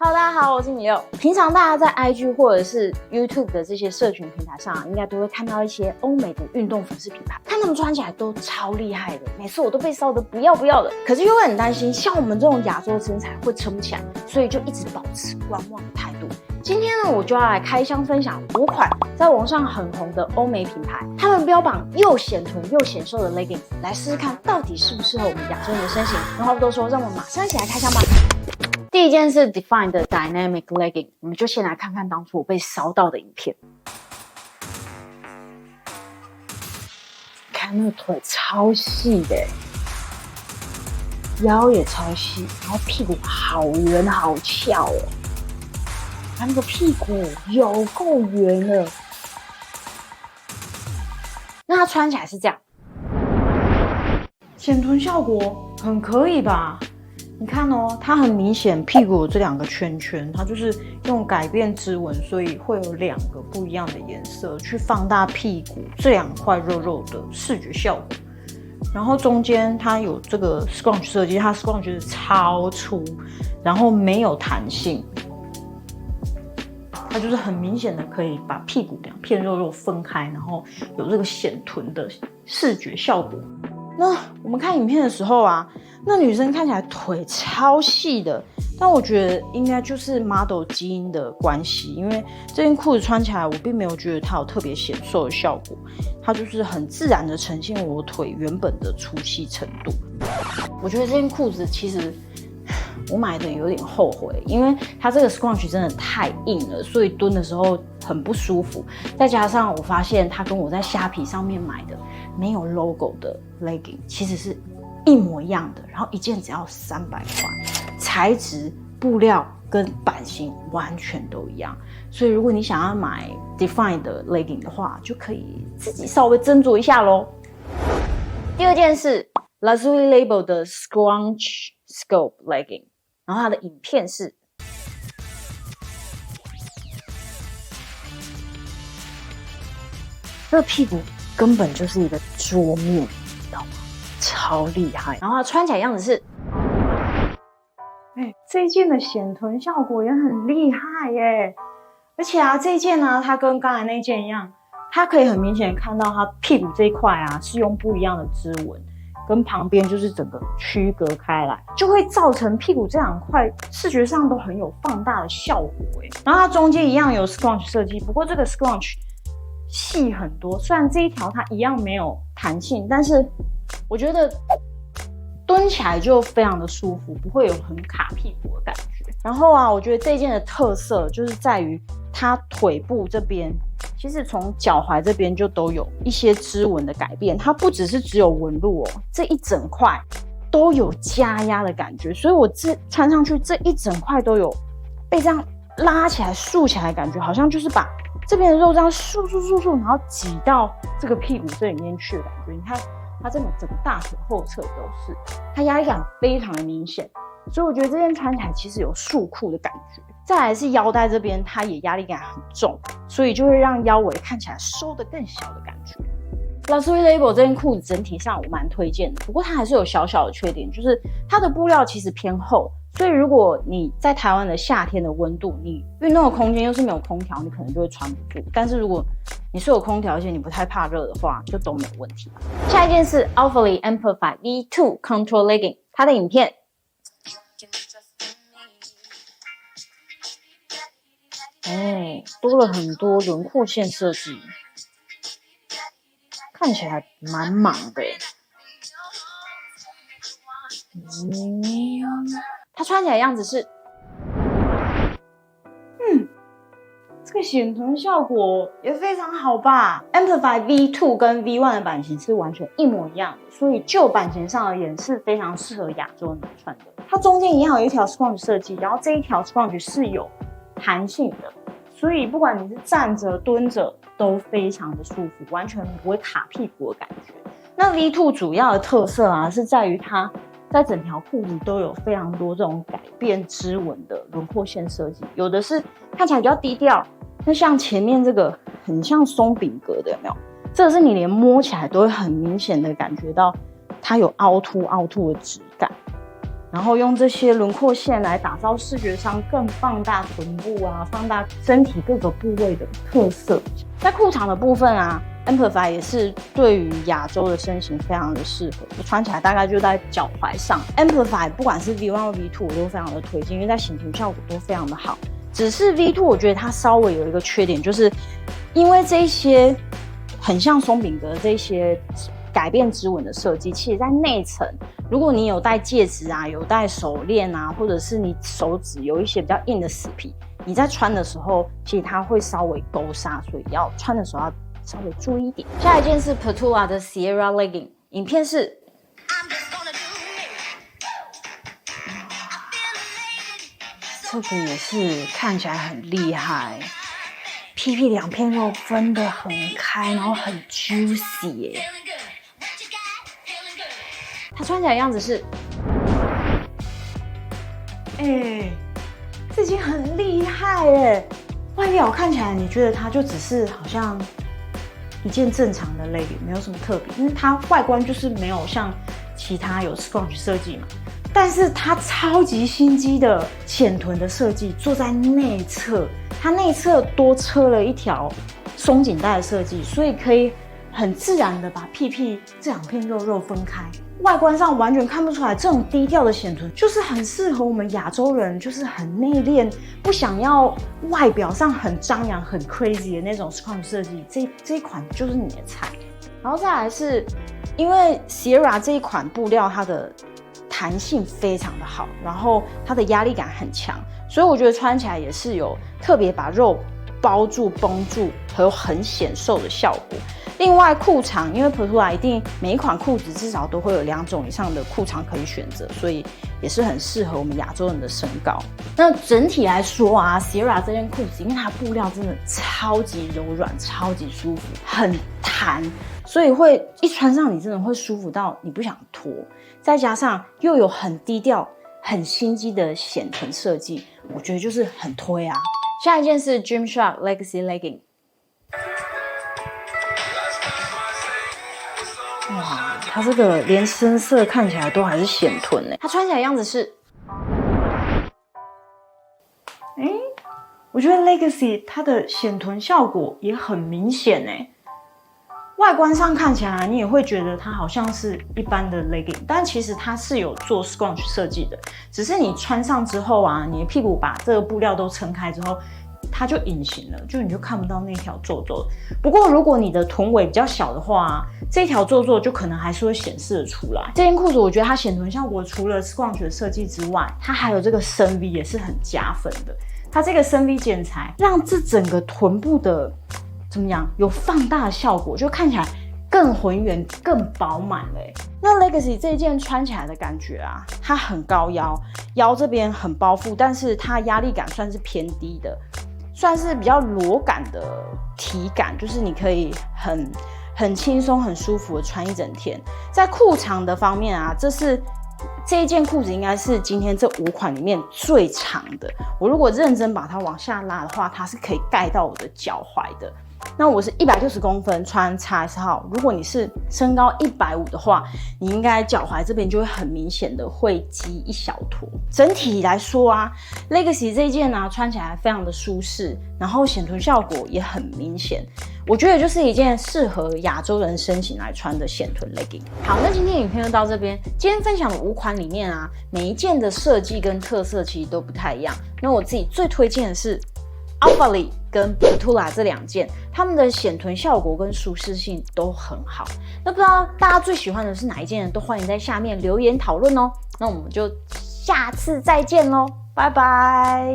Hello， 大家好，我是米六。平常大家在 IG 或者是 YouTube 的这些社群平台上，应该都会看到一些欧美的运动服饰品牌，看他们穿起来都超厉害的，每次我都被烧得不要不要的。可是又会很担心，像我们这种亚洲身材会撑不起来，所以就一直保持观望的态度。今天呢，我就要来开箱分享5款在网上很红的欧美品牌，他们标榜又显臀又显瘦的 leggings， 来试试看到底适不适合我们亚洲人的身形。那话不多说，让我们马上一起来开箱吧。第一件是 Define 的 Dynamic Legging， 我们就先来看看当初我被烧到的影片。看那个腿超细的，腰也超细，然后屁股好圆好翘哦。看那个屁股有够圆了。那它穿起来是这样，显臀效果很可以吧？你看哦，它很明显屁股有这2个圈圈，它就是用改变织纹，所以会有2个不一样的颜色去放大屁股这2块肉肉的视觉效果。然后中间它有这个 scrunch 设计，它 scrunch 是超粗，然后没有弹性，它就是很明显的可以把屁股2片肉肉分开，然后有这个显臀的视觉效果。那我们看影片的时候啊，那女生看起来腿超细的，但我觉得应该就是 model 基因的关系，因为这件裤子穿起来我并没有觉得它有特别显瘦的效果，它就是很自然的呈现我腿原本的粗细程度。我觉得这件裤子其实我买的有点后悔，因为它这个 scrunch 真的太硬了，所以蹲的时候很不舒服。再加上我发现它跟我在虾皮上面买的没有 logo 的 legging 其实是一模一样的，然后一件只要300块，材质、布料跟版型完全都一样。所以如果你想要买 Define 的 legging 的话，就可以自己稍微斟酌一下咯。第二件是 Lazuli Label 的 Scrunch Scope Legging， 然后它的影片是这个屁股根本就是一个桌面，你知道吗？超厉害。然后它穿起来样子是，这一件的显臀效果也很厉害耶。而且啊，这一件呢，它跟刚才那件一样，它可以很明显看到它屁股这一块啊是用不一样的织纹，跟旁边就是整个区隔开来，就会造成屁股这2块视觉上都很有放大的效果耶。然后它中间一样有 scrunch 设计，不过这个 scrunch 细很多，虽然这一条它一样没有弹性，但是我觉得蹲起来就非常的舒服，不会有很卡屁股的感觉。然后啊，我觉得这一件的特色就是在于它腿部这边，其实从脚踝这边就都有一些织纹的改变，它不只是只有纹路哦，这一整块都有加压的感觉，所以我穿上去这一整块都有被这样拉起来、竖起来的感觉，好像就是把这边的肉这样竖，然后挤到这个屁股这里面去的感觉。你看它整个大腿后侧都是，它压力感非常的明显，所以我觉得这件穿起来其实有束裤的感觉。再来是腰带这边，它也压力感很重，所以就会让腰围看起来收得更小的感觉。Lazuli Label 这件裤子整体上我蛮推荐的，不过它还是有小小的缺点，就是它的布料其实偏厚，所以如果你在台湾的夏天的温度，你运动的空间又是没有空调，你可能就会穿不住。但是如果你是有空调，而且你不太怕热的话，就都没有问题。下一件是 Outfully Amplify V2 Contour Legging， 它的影片多了很多轮廓线设计，看起来蛮忙的耶。它穿起来样子是，这个显臀效果也非常好吧。Amplify V2 跟 V1 的版型是完全一模一样的，所以就版型上而言是非常适合亚洲人穿的。它中间一样有一条 scrunch 设计，然后这一条 scrunch 是有弹性的，所以不管你是站着蹲着都非常的舒服，完全不会卡屁股的感觉。那 V2 主要的特色啊是在于它在整条裤子都有非常多这种改变织纹的轮廓线设计，有的是看起来比较低调，那像前面这个很像松饼格的，有没有？这个是你连摸起来都会很明显的感觉到它有凹凸的质感。然后用这些轮廓线来打造视觉上更放大臀部啊，放大身体各个部位的特色。在裤长的部分啊，Amplify 也是对于亚洲的身形非常的适合，穿起来大概就在脚踝上。Amplify 不管是 V1 或 V2 我都非常的推荐，因为在显臀效果都非常的好。只是 V2 我觉得它稍微有一个缺点，就是因为这些很像松饼格这些改变指纹的设计，其实在内层，如果你有戴戒指啊，有戴手链啊，或者是你手指有一些比较硬的死皮，你在穿的时候，其实它会稍微勾纱，所以要穿的时候要稍微注意一点。下一件是 Petula 的 Sierra Legging， 影片是这个也是看起来很厉害，屁屁两片肉分得很开，然后很 juicy 耶。它穿起来的样子是，这件很厉害耶。外表看起来你觉得它就只是好像一件正常的 legging， 没有什么特别，因为它外观就是没有像其他有 scrunch 设计嘛。但是它超级心机的显臀的设计做在内侧，它内侧多车了一条松紧带的设计，所以可以很自然的把屁屁这两片肉分开。外观上完全看不出来，这种低调的显臀就是很适合我们亚洲人，就是很内敛，不想要外表上很张扬、很 crazy 的那种 scrunch 设计。这一款就是你的菜。然后再来是，因为 Sierra 这一款布料它的弹性非常的好，然后它的压力感很强，所以我觉得穿起来也是有特别把肉包住、绷住，还有很显瘦的效果。另外裤长，因为 Petula 一定每一款裤子至少都会有2种以上的裤长可以选择，所以也是很适合我们亚洲人的身高。那整体来说啊 ，Sierra 这件裤子，因为它布料真的超级柔软、超级舒服，很弹，所以会一穿上你真的会舒服到你不想脱。再加上又有很低调、很心机的显臀设计，我觉得就是很推啊。下一件是 Gymshark Legacy Legging。哇，它这个连深色看起来都还是显臀欸。它穿起来的样子是，我觉得 Legacy 它的显臀效果也很明显欸。外观上看起来你也会觉得它好像是一般的 legging， 但其实它是有做 scrunch 设计的，只是你穿上之后啊，你的屁股把这个布料都撑开之后，它就隐形了，你就看不到那条皱皱。不过如果你的臀围比较小的话，这条皱皱就可能还是会显示得出来。这件裤子我觉得它显臀效果除了 scrunch 的设计之外，它还有这个深 V 也是很加分的。它这个深 V 剪裁让这整个臀部的怎么样有放大的效果，就看起来更浑圆、更饱满了。那 Legacy 这一件穿起来的感觉啊，它很高腰，腰这边很包覆，但是它压力感算是偏低的，算是比较裸感的体感，就是你可以很轻松、很舒服的穿一整天。在裤长的方面啊，这一件裤子应该是今天这5款里面最长的。我如果认真把它往下拉的话，它是可以盖到我的脚踝的。那我是160公分，穿 XS 号。如果你是身高150的话，你应该脚踝这边就会很明显的会积一小坨。整体来说啊 ，Legacy 这一件啊，穿起来非常的舒适，然后显臀效果也很明显。我觉得就是一件适合亚洲人身形来穿的显臀 legging。好，那今天影片就到这边。今天分享的5款里面啊，每一件的设计跟特色其实都不太一样。那我自己最推荐的是 Alphalete 跟 Petula 这2件，它们的显臀效果跟舒适性都很好。那不知道大家最喜欢的是哪一件，都欢迎在下面留言讨论哦。那我们就下次再见喽，拜拜。